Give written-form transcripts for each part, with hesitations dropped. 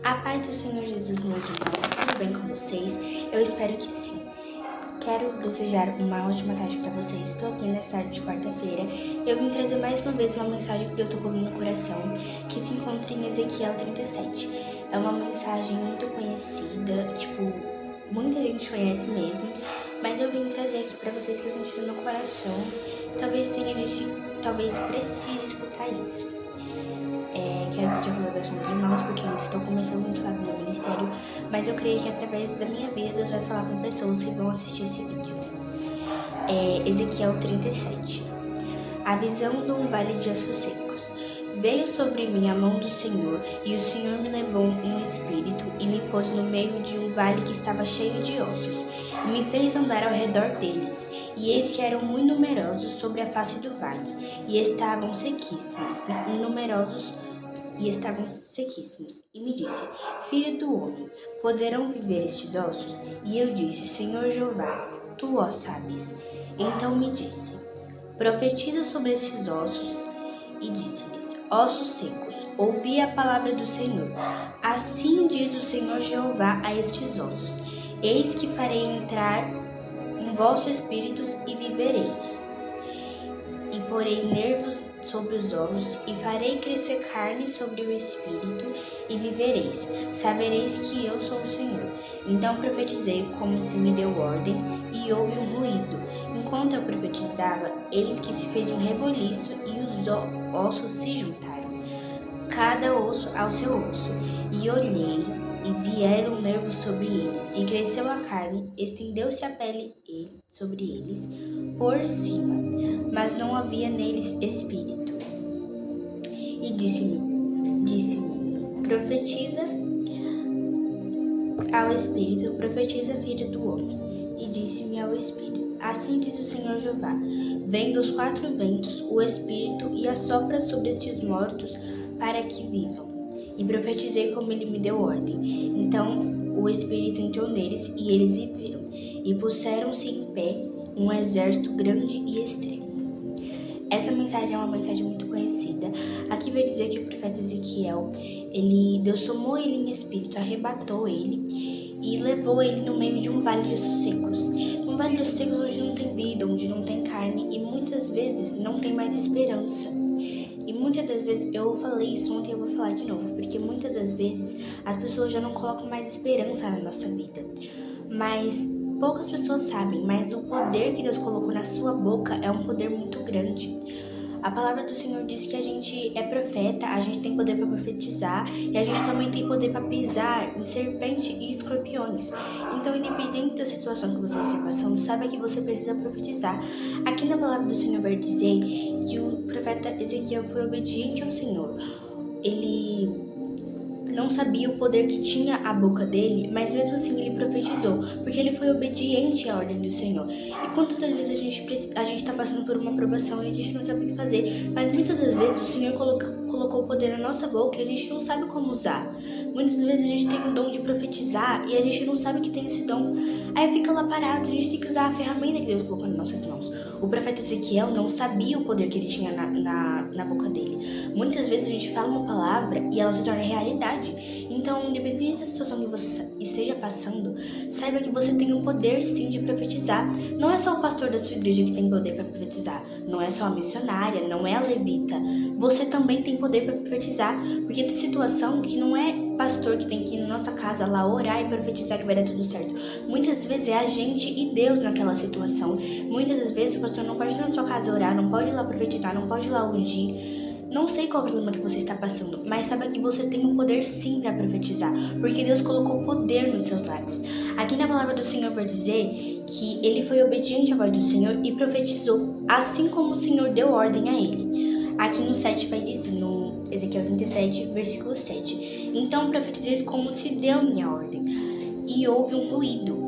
A paz do Senhor Jesus, meus irmãos, tudo bem com vocês? Eu espero que sim. Quero desejar uma ótima tarde para vocês. Estou aqui nessa tarde de quarta-feira. Eu vim trazer mais uma vez uma mensagem que Deus tocou no meu coração, que se encontra em Ezequiel 37. É uma mensagem muito conhecida, muita gente conhece mesmo, mas eu vim trazer aqui para vocês que eu senti no meu coração. Talvez precise escutar isso. Quero pedir a colaboração dos irmãos, porque eu estou começando a no meu ministério, mas eu creio que através da minha vida Deus vai falar com pessoas que vão assistir esse vídeo. Ezequiel 37. A visão de um vale de ossos secos. Veio sobre mim a mão do Senhor, e o Senhor me levou um espírito e me pôs no meio de um vale que estava cheio de ossos, e me fez andar ao redor deles. E eis que eram muito numerosos sobre a face do vale, e estavam sequíssimos. E me disse: Filho do homem, poderão viver estes ossos? E eu disse: Senhor Jeová, tu ó sabes. Então me disse: Profetiza sobre esses ossos. E disse-lhes: Ossos secos, ouvi a palavra do Senhor. Assim diz o Senhor Jeová a estes ossos: Eis que farei entrar em vossos espíritos e vivereis. E porei nervos sobre os ossos, e farei crescer carne sobre o espírito, e vivereis. Sabereis que eu sou o Senhor. Então profetizei como se me deu ordem, e houve um ruído. Enquanto eu profetizava, eis que se fez um reboliço, e os ossos se juntaram, cada osso ao seu osso. E olhei, e vieram nervos sobre eles, e cresceu a carne, estendeu-se a pele sobre eles por cima, mas não havia neles espírito. E disse-me, profetiza ao espírito, profetiza, filho do homem. E disse-me ao espírito: Assim diz o Senhor Jeová: Vem dos quatro ventos o espírito e assopra sobre estes mortos para que vivam. E profetizei como ele me deu ordem. Então o espírito entrou neles, e eles viveram, e puseram-se em pé um exército grande e extremo. Essa mensagem é uma mensagem muito conhecida. Aqui vai dizer que o profeta Ezequiel, Deus tomou ele em espírito, arrebatou ele e levou ele no meio de um vale de ossos secos. Um vale de ossos secos onde não tem vida, onde não tem carne, e muitas vezes não tem mais esperança. E muitas das vezes, eu falei isso ontem e eu vou falar de novo, porque muitas das vezes as pessoas já não colocam mais esperança na nossa vida. Mas poucas pessoas sabem, mas o poder que Deus colocou na sua boca é um poder muito grande. A palavra do Senhor diz que a gente é profeta, a gente tem poder para profetizar, e a gente também tem poder para pisar em serpente e escorpiões. Então, independente da situação que você esteja passando, saiba que você precisa profetizar. Aqui na palavra do Senhor vai dizer que o profeta Ezequiel foi obediente ao Senhor. Ele não sabia o poder que tinha a boca dele, mas mesmo assim ele profetizou, porque ele foi obediente à ordem do Senhor. E quantas das vezes a gente está passando por uma aprovação e a gente não sabe o que fazer, mas muitas das vezes o Senhor colocou o poder na nossa boca e a gente não sabe como usar. Muitas vezes a gente tem o dom de profetizar e a gente não sabe que tem esse dom. Aí fica lá parado, a gente tem que usar a ferramenta que Deus colocou nas nossas mãos. O profeta Ezequiel não sabia o poder que ele tinha na boca dele. Muitas vezes a gente fala uma palavra e ela se torna realidade. Então, independente da situação que você esteja passando, saiba que você tem o poder sim de profetizar. Não é só o pastor da sua igreja que tem poder para profetizar. Não é só a missionária, não é a levita. Você também tem poder para profetizar. Porque tem situação que não é pastor que tem que ir na nossa casa lá orar e profetizar que vai dar tudo certo. Muitas vezes é a gente e Deus naquela situação. Muitas das vezes o pastor não pode ir na sua casa orar, não pode ir lá profetizar, não pode ir lá ungir. Não sei qual é o problema que você está passando, mas saiba que você tem o poder sim para profetizar, porque Deus colocou poder nos seus lábios. Aqui na palavra do Senhor vai dizer que ele foi obediente à voz do Senhor e profetizou, assim como o Senhor deu ordem a ele. Aqui no 7 vai dizer, no Ezequiel 37, versículo 7. Então profetizei como se deu minha ordem, e houve um ruído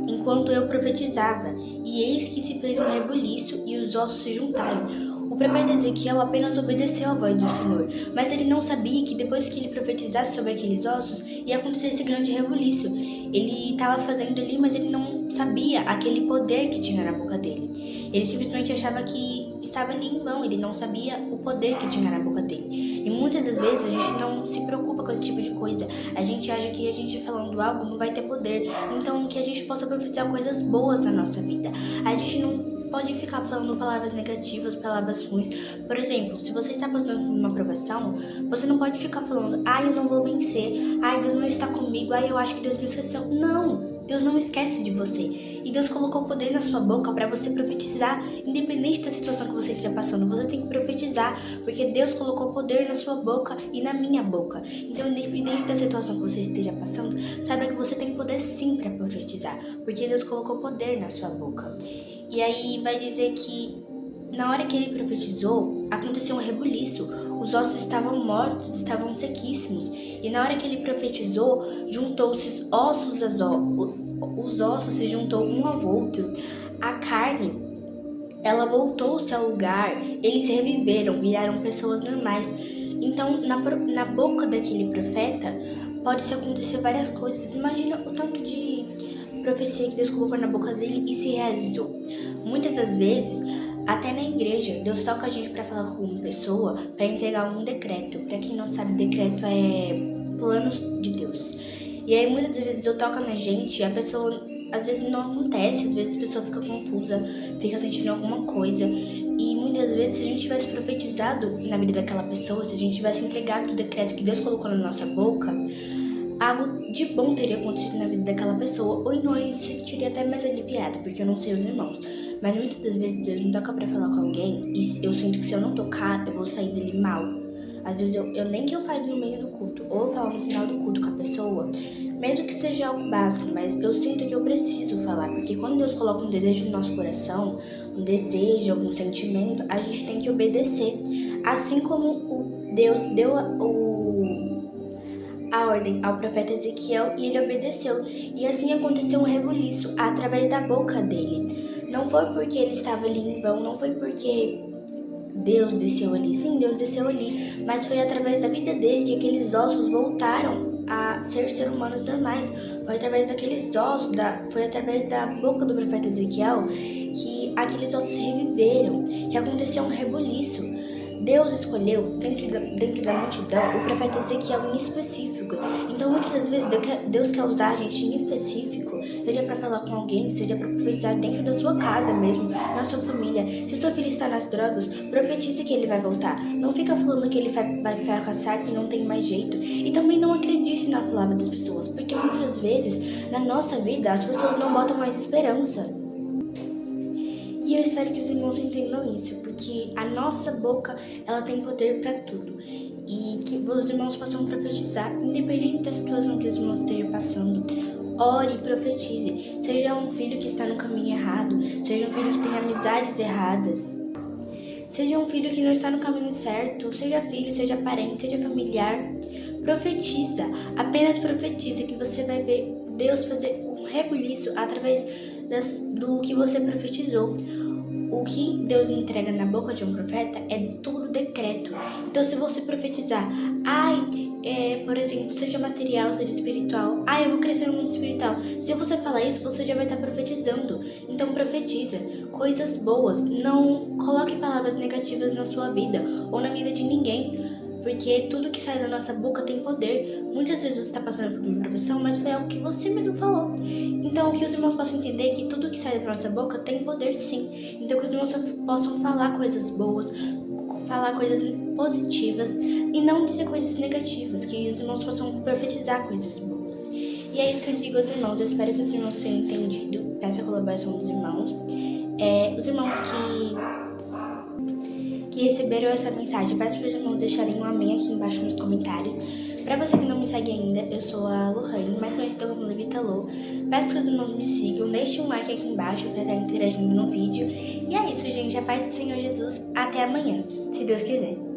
enquanto eu profetizava, e eis que se fez um rebuliço, e os ossos se juntaram. O profeta Ezequiel apenas obedeceu à voz do Senhor, mas ele não sabia que depois que ele profetizasse sobre aqueles ossos, ia acontecer esse grande rebuliço. Ele estava fazendo ali, mas ele não sabia aquele poder que tinha na boca dele. Ele simplesmente achava que estava ali em vão, ele não sabia o poder que tinha na boca dele. E muitas das vezes a gente não se preocupa com esse tipo de coisa. A gente acha que a gente falando algo não vai ter poder. Então, que a gente possa profetizar coisas boas na nossa vida. A gente não pode ficar falando palavras negativas, palavras ruins. Por exemplo, se você está passando por uma aprovação, você não pode ficar falando, ai, eu não vou vencer, ai, Deus não está comigo, ai, eu acho que Deus me esqueceu. Não! Deus não esquece de você. E Deus colocou poder na sua boca para você profetizar. Independente da situação que você esteja passando, você tem que profetizar. Porque Deus colocou poder na sua boca e na minha boca. Então, independente da situação que você esteja passando, saiba que você tem poder sim para profetizar. Porque Deus colocou poder na sua boca. E aí vai dizer que na hora que ele profetizou, aconteceu um rebuliço. Os ossos estavam mortos, estavam sequíssimos. E na hora que ele profetizou, juntou-se ossos os ossos se juntou um ao outro. A carne, ela voltou-se ao lugar. Eles reviveram, viraram pessoas normais. Então, na boca daquele profeta, pode acontecer várias coisas. Imagina o tanto de profecia que Deus colocou na boca dele e se realizou. Muitas das vezes, até na igreja, Deus toca a gente para falar com uma pessoa, para entregar um decreto. Para quem não sabe, decreto é planos de Deus. E aí muitas vezes eu toco na gente e a pessoa, às vezes não acontece, às vezes a pessoa fica confusa, fica sentindo alguma coisa. E muitas vezes, se a gente tivesse profetizado na vida daquela pessoa, se a gente tivesse entregado o decreto que Deus colocou na nossa boca, algo de bom teria acontecido na vida daquela pessoa, ou então a gente se sentiria até mais aliviada, porque eu não sei os irmãos. Mas muitas das vezes Deus me toca pra falar com alguém e eu sinto que se eu não tocar, eu vou sair dele mal. Às vezes eu nem que eu fale no meio do culto, ou eu falo no final do culto com a pessoa, mesmo que seja algo básico, mas eu sinto que eu preciso falar, porque quando Deus coloca um desejo no nosso coração, um desejo, algum sentimento, a gente tem que obedecer. Assim como Deus deu a ordem ao profeta Ezequiel e ele obedeceu. E assim aconteceu um rebuliço através da boca dele. Não foi porque ele estava ali em vão, não foi porque Deus desceu ali. Sim, Deus desceu ali, mas foi através da vida dele que aqueles ossos voltaram a ser humanos normais. Foi através daqueles ossos, foi através da boca do profeta Ezequiel que aqueles ossos reviveram, que aconteceu um rebuliço. Deus escolheu, dentro da multidão, o profeta Ezequiel em específico. Então, muitas das vezes, Deus quer usar a gente em específico, seja para falar com alguém, seja para profetizar dentro da sua casa mesmo, na sua família. Se seu filho está nas drogas, profetize que ele vai voltar. Não fica falando que ele vai fracassar, que não tem mais jeito. E também não acredite na palavra das pessoas, porque muitas das vezes, na nossa vida, as pessoas não botam mais esperança. E eu espero que os irmãos entendam isso, porque a nossa boca, ela tem poder para tudo. E que os irmãos possam profetizar, independente da situação que os irmãos estejam passando. Ore e profetize. Seja um filho que está no caminho errado, seja um filho que tem amizades erradas, seja um filho que não está no caminho certo, seja filho, seja parente, seja familiar. Profetiza, apenas profetiza, que você vai ver Deus fazer um rebuliço através do que você profetizou. O que Deus entrega na boca de um profeta é tudo decreto. Então, se você profetizar, por exemplo, seja material, seja espiritual, eu vou crescer no mundo espiritual. Se você falar isso, você já vai estar profetizando. Então, profetiza coisas boas. Não coloque palavras negativas na sua vida ou na vida de ninguém. Porque tudo que sai da nossa boca tem poder. Muitas vezes você está passando por uma profissão, mas foi algo que você mesmo falou. Então, que os irmãos possam entender que tudo que sai da nossa boca tem poder sim. Então, que os irmãos possam falar coisas boas, falar coisas positivas e não dizer coisas negativas. Que os irmãos possam profetizar coisas boas. E é isso que eu digo aos irmãos. Eu espero que os irmãos tenham entendido. Peço a colaboração dos irmãos. Os irmãos que receberam essa mensagem, peço para os irmãos deixarem um amém aqui embaixo nos comentários. Para você que não me segue ainda, eu sou a Lohane, mais conhecida como Levita Lô. Peço que os irmãos me sigam, deixem um like aqui embaixo para estar interagindo no vídeo. E é isso, gente. A paz do Senhor Jesus. Até amanhã, se Deus quiser.